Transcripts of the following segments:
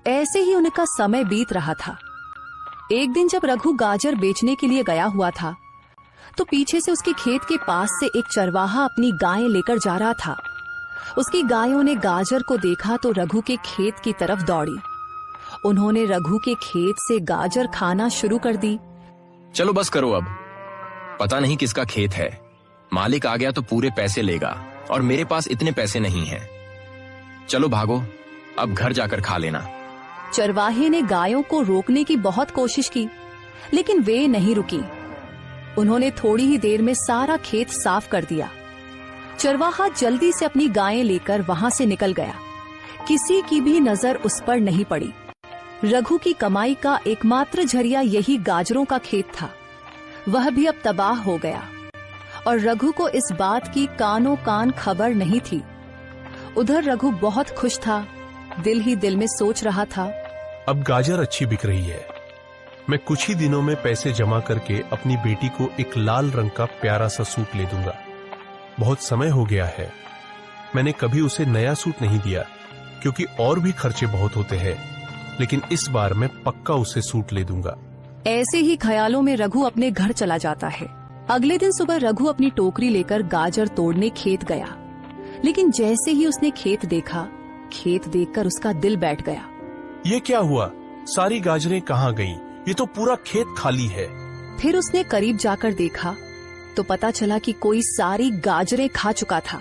ऐसे ही उनका समय बीत रहा था। एक दिन जब रघु गाजर बेचने के लिए गया हुआ था तो पीछे से उसके खेत के पास से एक चरवाहा अपनी गायें लेकर जा रहा था। उसकी गायों ने गाजर को देखा तो रघु के खेत की तरफ दौड़ी। उन्होंने रघु के खेत से गाजर खाना शुरू कर दी। चलो बस करो अब, पता नहीं किसका खेत है, मालिक आ गया तो पूरे पैसे लेगा और मेरे पास इतने पैसे नहीं हैं। चलो भागो, अब घर जाकर खा लेना। चरवाहे ने गायों को रोकने की बहुत कोशिश की, लेकिन वे नहीं रुकी। उन्होंने थोड़ी ही देर में सारा खेत साफ कर दिया। चरवाहा जल्दी से अपनी गायें लेकर वहां से निकल गया। किसी की भी नजर उस पर नहीं पड़ी। रघु की कमाई का एकमात्र जरिया यही गाजरों का खेत था। वह भी अब तबाह हो गया और रघु को इस बात की कानों कान खबर नहीं थी। उधर रघु बहुत खुश था, दिल ही दिल में सोच रहा था, अब गाजर अच्छी बिक रही है। मैं कुछ ही दिनों में पैसे जमा करके अपनी बेटी को एक लाल रंग का प्यारा सा सूट ले दूंगा। बहुत समय हो गया है, मैंने कभी उसे नया सूट नहीं दिया क्योंकि और भी खर्चे बहुत होते हैं, लेकिन इस बार मैं पक्का उसे सूट ले दूंगा। ऐसे ही ख्यालों में रघु अपने घर चला जाता है। अगले दिन सुबह रघु अपनी टोकरी लेकर गाजर तोड़ने खेत गया, लेकिन जैसे ही उसने खेत देखा, खेत देखकर उसका दिल बैठ गया। ये क्या हुआ? सारी गाजरें कहाँ गईं? ये तो पूरा खेत खाली है। फिर उसने करीब जाकर देखा तो पता चला कि कोई सारी गाजरें खा चुका था।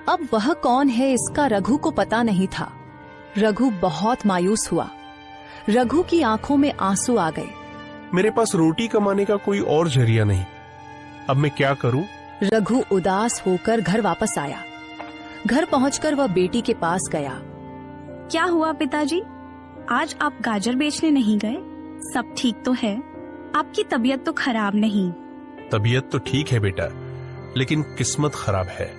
अब वह कौन है इसका रघु को पता नहीं था। रघु बहुत मायूस हुआ। रघु की आंखों में आंसू आ गए। मेरे पास रोटी कमाने का कोई और जरिया नहीं, अब मैं क्या करूं? रघु उदास होकर घर वापस आया। घर पहुंचकर वह बेटी के पास गया। क्या हुआ पिताजी, आज आप गाजर बेचने नहीं गए? सब ठीक तो है? आपकी तबीयत तो खराब नहीं? तबीयत तो ठीक है बेटा, लेकिन किस्मत खराब है।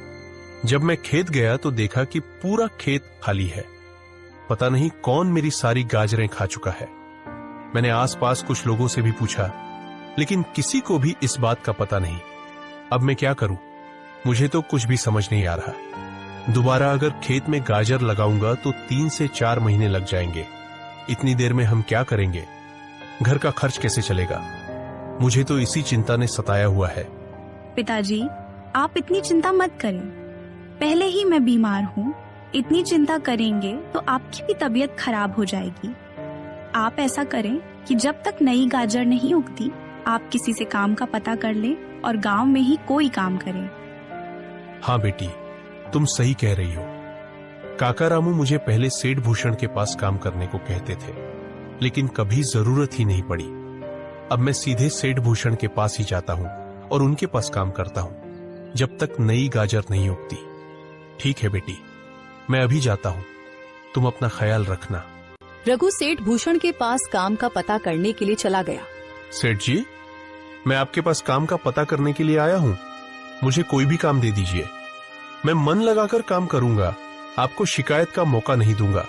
जब मैं खेत गया तो देखा कि पूरा खेत खाली है। पता नहीं कौन मेरी सारी गाजरें खा चुका है। मैंने आसपास कुछ लोगों से भी पूछा, लेकिन किसी को भी इस बात का पता नहीं। अब मैं क्या करूं? मुझे तो कुछ भी समझ नहीं आ रहा। दोबारा अगर खेत में गाजर लगाऊंगा तो 3 से 4 महीने लग जाएंगे। इतनी देर में हम क्या करेंगे? घर का खर्च कैसे चलेगा? मुझे तो इसी चिंता ने सताया हुआ है। पिताजी, आप इतनी चिंता मत करें। पहले ही मैं बीमार हूँ, इतनी चिंता करेंगे तो आपकी भी तबीयत खराब हो जाएगी। आप ऐसा करें कि जब तक नई गाजर नहीं उगती, आप किसी से काम का पता कर लें और गांव में ही कोई काम करें। हाँ बेटी, तुम सही कह रही हो। काका रामू मुझे पहले सेठ भूषण के पास काम करने को कहते थे, लेकिन कभी जरूरत ही नहीं पड़ी। अब मैं सीधे सेठ भूषण के पास ही जाता हूँ और उनके पास काम करता हूँ जब तक नई गाजर नहीं उगती। ठीक है बेटी, मैं अभी जाता हूँ, तुम अपना ख्याल रखना। रघु सेठ भूषण के पास काम का पता करने के लिए चला गया। सेठ जी, मैं आपके पास काम का पता करने के लिए आया हूँ। मुझे कोई भी काम दे दीजिए, मैं मन लगाकर काम करूंगा। आपको शिकायत का मौका नहीं दूंगा।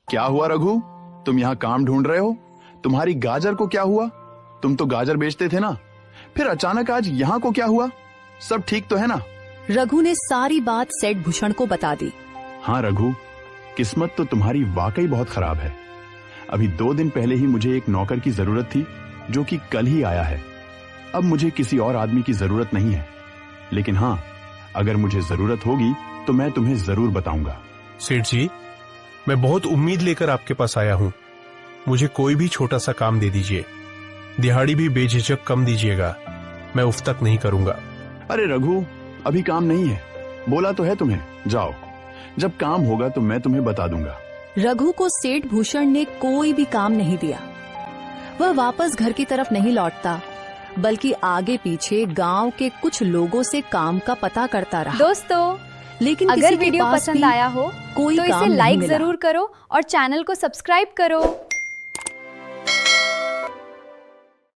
क्या हुआ रघु, तुम यहाँ काम ढूंढ रहे हो? तुम्हारी गाजर को क्या हुआ? तुम तो गाजर बेचते थे ना, फिर अचानक आज यहाँ को क्या हुआ? सब ठीक तो है ना? रघु ने सारी बात सेठ भूषण को बता दी। हाँ रघु, किस्मत तो तुम्हारी वाकई बहुत खराब है। अभी 2 दिन पहले ही मुझे एक नौकर की जरूरत थी, जो कि कल ही आया है। अब मुझे किसी और आदमी की जरूरत नहीं है, लेकिन हाँ, अगर मुझे जरूरत होगी तो मैं तुम्हें जरूर बताऊंगा। सेठ जी, मैं बहुत उम्मीद लेकर आपके पास आया हूँ। मुझे कोई भी छोटा सा काम दे दीजिए। दिहाड़ी भी बेझिझक कम दीजिएगा, मैं उफ तक नहीं करूंगा। अरे रघु, अभी काम नहीं है, बोला तो है तुम्हें। जाओ, जब काम होगा तो मैं तुम्हें बता दूंगा। रघु को सेठ भूषण ने कोई भी काम नहीं दिया। वह वापस घर की तरफ नहीं लौटता, बल्कि आगे पीछे गांव के कुछ लोगों से काम का पता करता रहा। दोस्तों, लेकिन अगर वीडियो पसंद आया हो कोई तो इसे लाइक जरूर करो और चैनल को सब्सक्राइब करो।